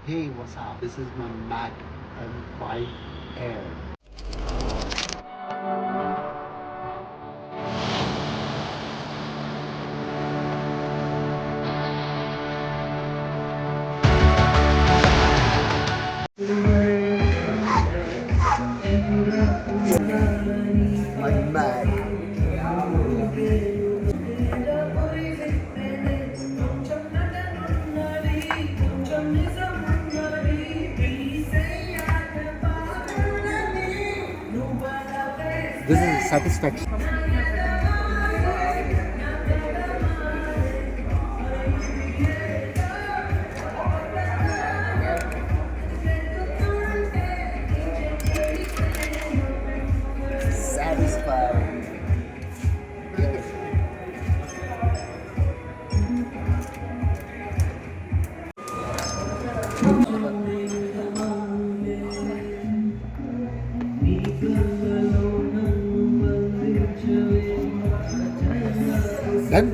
Hey, what's up? This is my MacBook Air. My Mac. This is satisfaction. Satisfied. Done?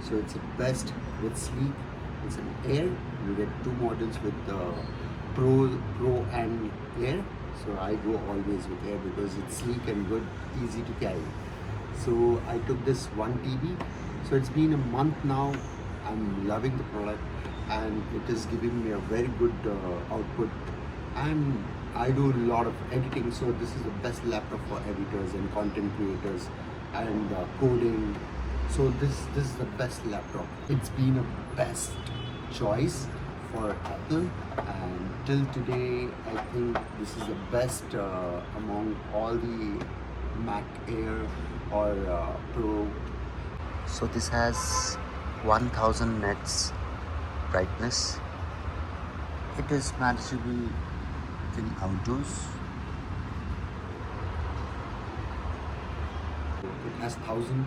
So it's the best with sleek. It's an Air. You get two models with the Pro and Air. So I go always with Air because it's sleek and good, easy to carry. So I took this 1 TB. So it's been a month now. I'm loving the product and it is giving me a very good output. And I do a lot of editing, so this is the best laptop for editors and content creators and coding. So this is the best laptop. It's been a best choice for Apple, and till today I think this is the best among all the Mac Air or Pro. So this has 1000 nits brightness. It is manageable in outdoors. It has 1000,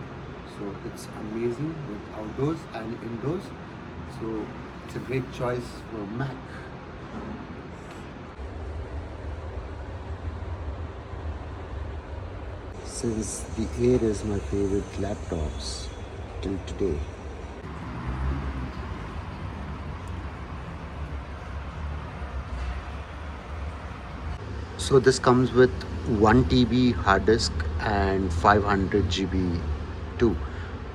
so it's amazing with outdoors and indoors. So it's a great choice for Mac. Since the Air is my favorite laptops till today. So this comes with 1 TB hard disk and 500 GB too.